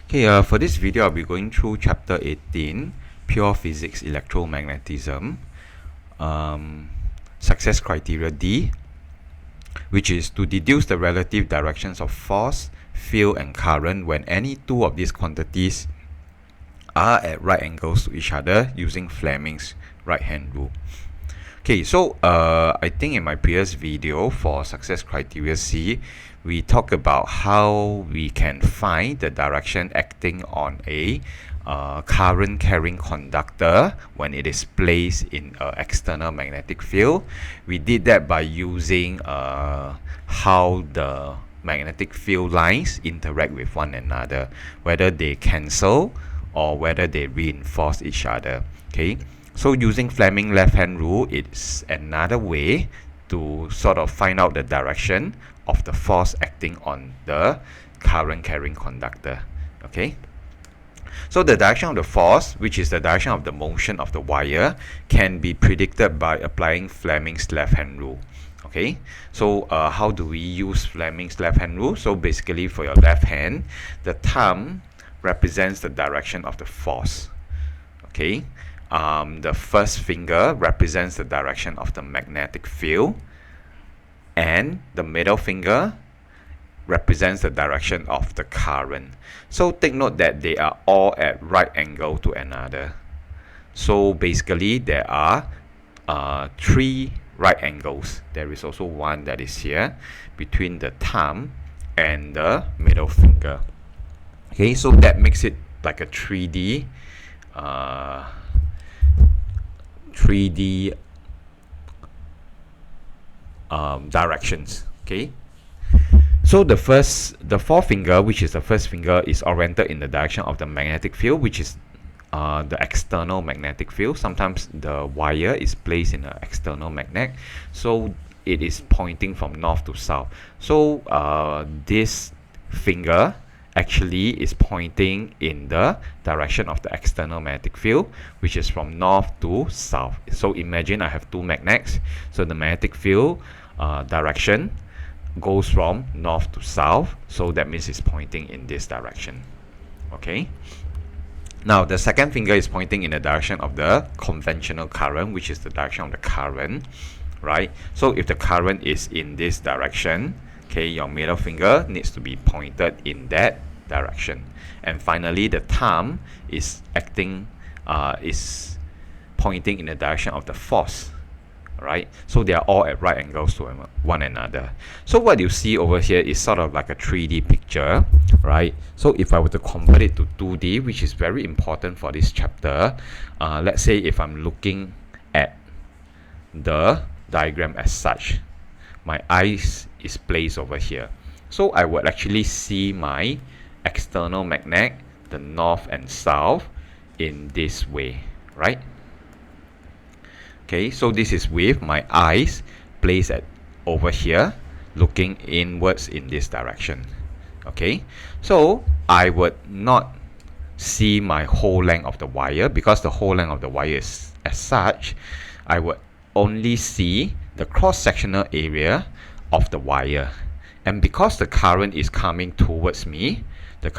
Okay, for this video, I'll be going through chapter 18, Pure Physics Electromagnetism, success criteria D, which is to deduce the relative directions of force, field, and current when any two of these quantities are at right angles to each other using Fleming's right-hand rule. Okay, so I think in my previous video for success criteria C, we talked about how we can find the direction acting on a current carrying conductor when it is placed in an external magnetic field. We did that by using how the magnetic field lines interact with one another, whether they cancel or whether they reinforce each other. Okay. So using Fleming left-hand rule, it's another way to sort of find out the direction of the force acting on the current carrying conductor. Okay. So the direction of the force, which is the direction of the motion of the wire, can be predicted by applying Fleming's left-hand rule. Okay. So how do we use Fleming's left-hand rule? So basically, for your left hand, the thumb represents the direction of the force. Okay. The first finger represents the direction of the magnetic field, and the middle finger represents the direction of the current. So take note that they are all at right angle to another. So basically there are three right angles. There is also one that is here between the thumb and the middle finger. Okay, so that makes it like a 3D directions. Okay, so the forefinger, which is the first finger, is oriented in the direction of the magnetic field, which is the external magnetic field. Sometimes the wire is placed in an external magnet, so it is pointing from north to south. So this finger actually is pointing in the direction of the external magnetic field, which is from north to south. So imagine I have two magnets, so the magnetic field direction goes from north to south, so that means it's pointing in this direction. Okay, now the second finger is pointing in the direction of the conventional current, which is the direction of the current, right? So if the current is in this direction, okay, your middle finger needs to be pointed in that direction. And finally, the thumb is pointing in the direction of the force, right? So they are all at right angles to one another. So what you see over here is sort of like a 3D picture, right? So if I were to convert it to 2D, which is very important for this chapter, let's say if I'm looking at the diagram as such, my eyes is placed over here. So I would actually see my external magnet, the north and south, in this way, right? Okay, so this is with my eyes placed at over here, looking inwards in this direction. Okay, so I would not see my whole length of the wire, because the whole length of the wire is as such. I would only see the cross-sectional area of the wire, and because the current is coming towards me, then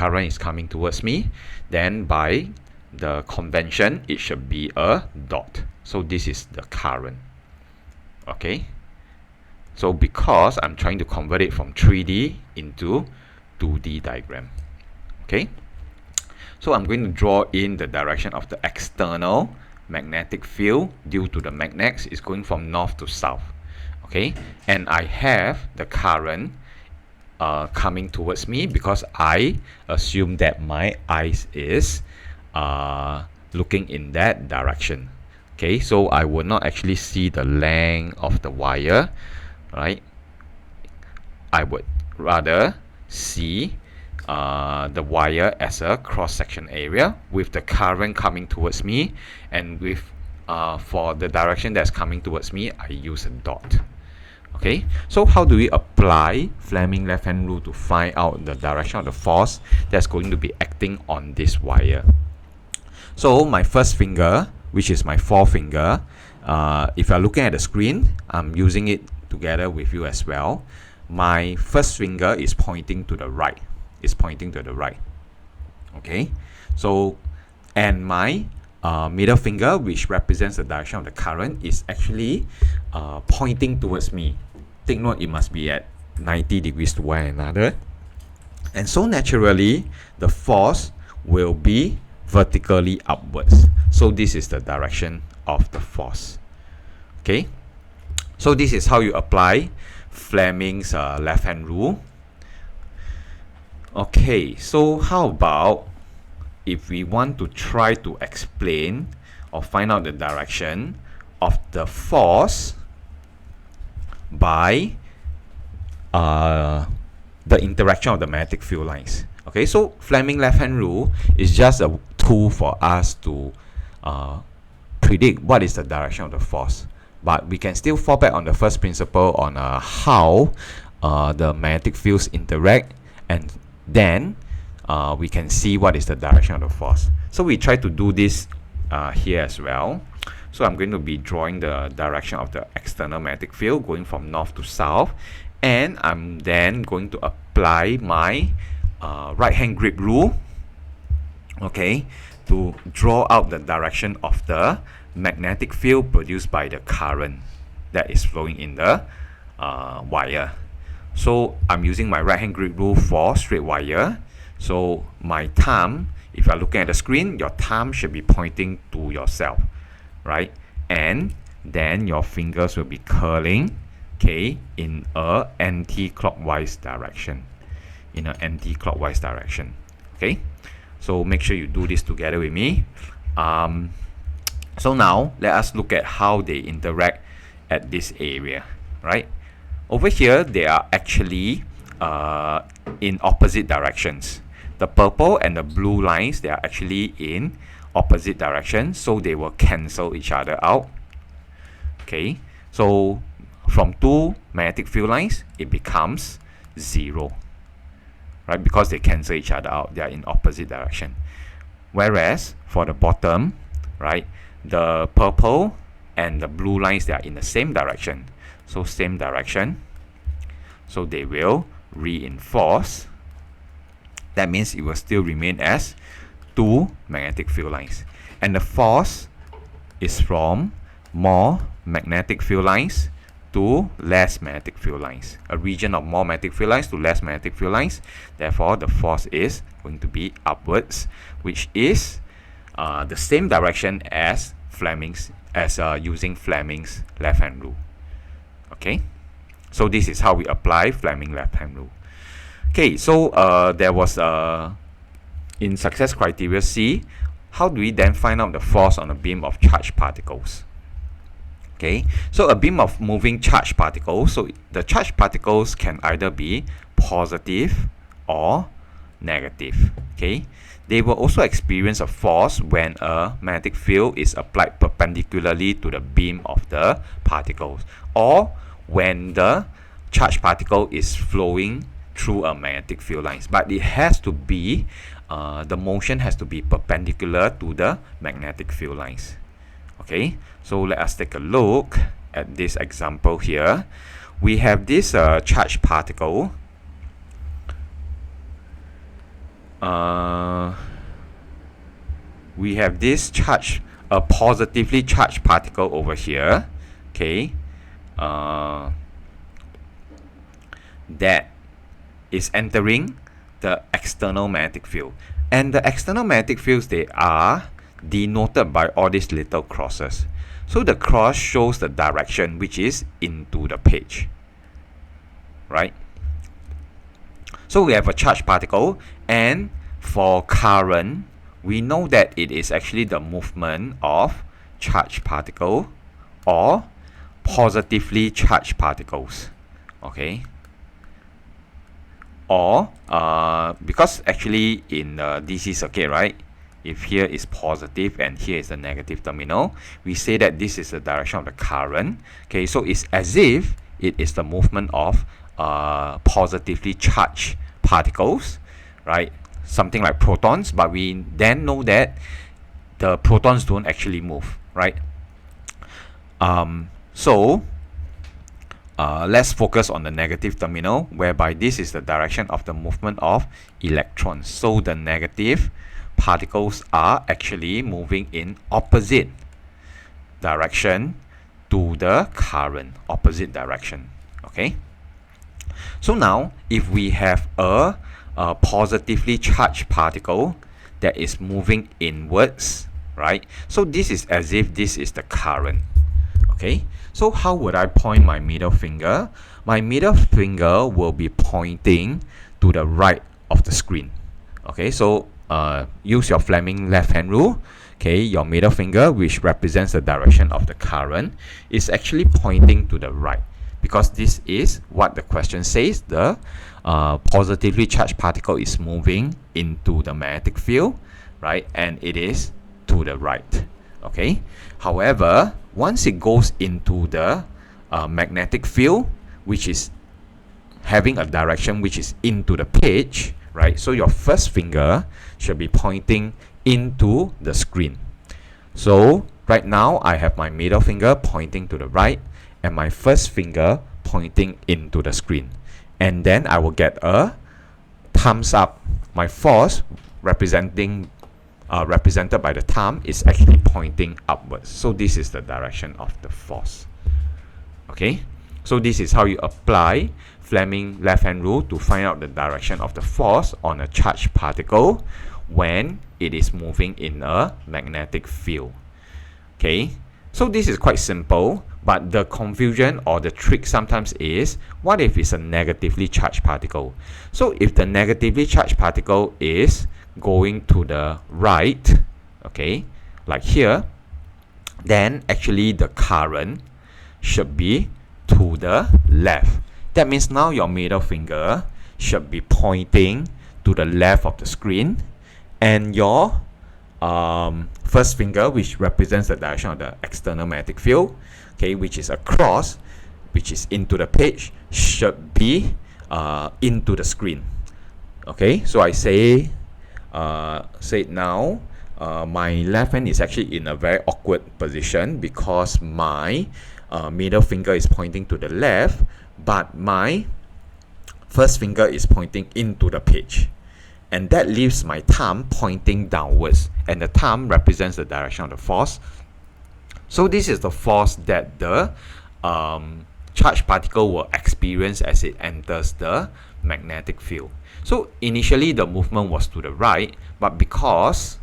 by the convention it should be a dot. So this is the current. Okay, so because I'm trying to convert it from 3D into 2D diagram. Okay, so I'm going to draw in the direction of the external magnetic field due to the magnets is going from north to south. Okay, and I have the current coming towards me because I assume that my eyes is looking in that direction. Okay, so I will not actually see the length of the wire, right? I would rather see the wire as a cross-section area with the current coming towards me, and with for the direction that's coming towards me, I use a dot. Okay, so how do we apply Fleming left-hand rule to find out the direction of the force that's going to be acting on this wire? So my first finger, which is my forefinger, if you're looking at the screen, I'm using it together with you as well. My first finger is pointing to the right. Okay, so and my middle finger, which represents the direction of the current, is actually pointing towards me. Take note, it must be at 90 degrees to one another. And so naturally, the force will be vertically upwards. So this is the direction of the force. Okay, so this is how you apply Fleming's left-hand rule. Okay, so how about if we want to try to explain or find out the direction of the force by the interaction of the magnetic field lines. Okay, so Fleming left-hand rule is just a tool for us to predict what is the direction of the force. But we can still fall back on the first principle on how the magnetic fields interact, and then we can see what is the direction of the force. So we try to do this here as well. So I'm going to be drawing the direction of the external magnetic field going from north to south, and I'm then going to apply my right hand grip rule, okay, to draw out the direction of the magnetic field produced by the current that is flowing in the wire. So I'm using my right hand grip rule for straight wire. So my thumb, if you're looking at the screen, your thumb should be pointing to yourself, right? And then your fingers will be curling, okay, in a anti-clockwise direction. Okay, so make sure you do this together with me. So now let us look at how they interact at this area, right? Over here, they are actually in opposite directions. The purple and the blue lines, they are actually in opposite directions, so they will cancel each other out. Okay, so from two magnetic field lines, it becomes 0, right? Because they cancel each other out, they are in opposite direction. Whereas for the bottom, right, the purple and the blue lines, they are in the same direction. So same direction. So they will reinforce. That means it will still remain as two magnetic field lines. And the force is from more magnetic field lines to less magnetic field lines. A region of more magnetic field lines to less magnetic field lines. Therefore, the force is going to be upwards, which is the same direction as using Fleming's left-hand rule. Okay, so this is how we apply Fleming left-hand rule. Okay, so there was in success criteria C, how do we then find out the force on a beam of charged particles? Okay, so a beam of moving charged particles, so the charged particles can either be positive or negative. Okay, they will also experience a force when a magnetic field is applied perpendicularly to the beam of the particles, or when the charged particle is flowing through a magnetic field lines. But it has to be the motion has to be perpendicular to the magnetic field lines. Okay, so let us take a look at this example here. We have this charged particle. We have this positively charged particle over here. Okay, that is entering the external magnetic field, and the external magnetic fields, they are denoted by all these little crosses. So the cross shows the direction, which is into the page, right? So we have a charged particle, and for current, we know that it is actually the movement of charged particle or positively charged particles. Okay, or because actually in the DC circuit, right, if here is positive and here is the negative terminal, we say that this is the direction of the current. Okay, so it's as if it is the movement of positively charged particles, right? Something like protons, but we then know that the protons don't actually move, right? So let's focus on the negative terminal, whereby this is the direction of the movement of electrons. So the negative particles are actually moving in opposite direction to the current, opposite direction. Okay. So now, if we have a positively charged particle that is moving inwards, right? So this is as if this is the current. Okay, so how would I point my middle finger? My middle finger will be pointing to the right of the screen. Okay, so use your Fleming left hand rule. Okay, your middle finger, which represents the direction of the current, is actually pointing to the right, because this is what the question says. The positively charged particle is moving into the magnetic field, right? And it is to the right. Okay, however, once it goes into the magnetic field, which is having a direction which is into the page, right? So your first finger should be pointing into the screen. So right now I have my middle finger pointing to the right and my first finger pointing into the screen, and then I will get a thumbs up. My force represented by the thumb is actually pointing upwards. So this is the direction of the force. Okay, so this is how you apply Fleming left hand rule to find out the direction of the force on a charged particle when it is moving in a magnetic field. Okay, so this is quite simple, but the confusion or the trick sometimes is, what if it's a negatively charged particle? So if the negatively charged particle is going to the right, okay, like here, then actually the current should be to the left. That means now your middle finger should be pointing to the left of the screen, and your first finger, which represents the direction of the external magnetic field, okay, which is across, which is into the page, should be into the screen. Okay, so I say it now. My left hand is actually in a very awkward position because my middle finger is pointing to the left, but my first finger is pointing into the page, and that leaves my thumb pointing downwards, and the thumb represents the direction of the force. So this is the force that the charged particle will experience as it enters the magnetic field. So initially the movement was to the right, but because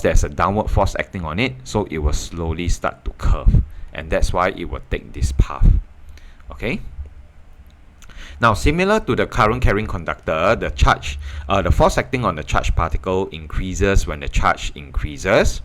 there's a downward force acting on it, so it will slowly start to curve, and that's why it will take this path. Okay. Now, similar to the current carrying conductor, the force acting on the charged particle increases when the charge increases,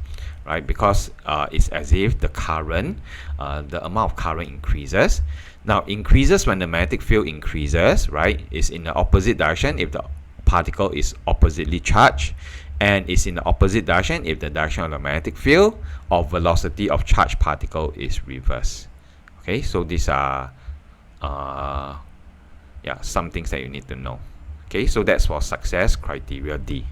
right? Because it's as if the current, the amount of current increases. Now, increases when the magnetic field increases, right? It's in the opposite direction if the particle is oppositely charged, and it's in the opposite direction if the direction of the magnetic field or velocity of charged particle is reversed. Okay, so these are some things that you need to know. Okay, so that's for success criteria D.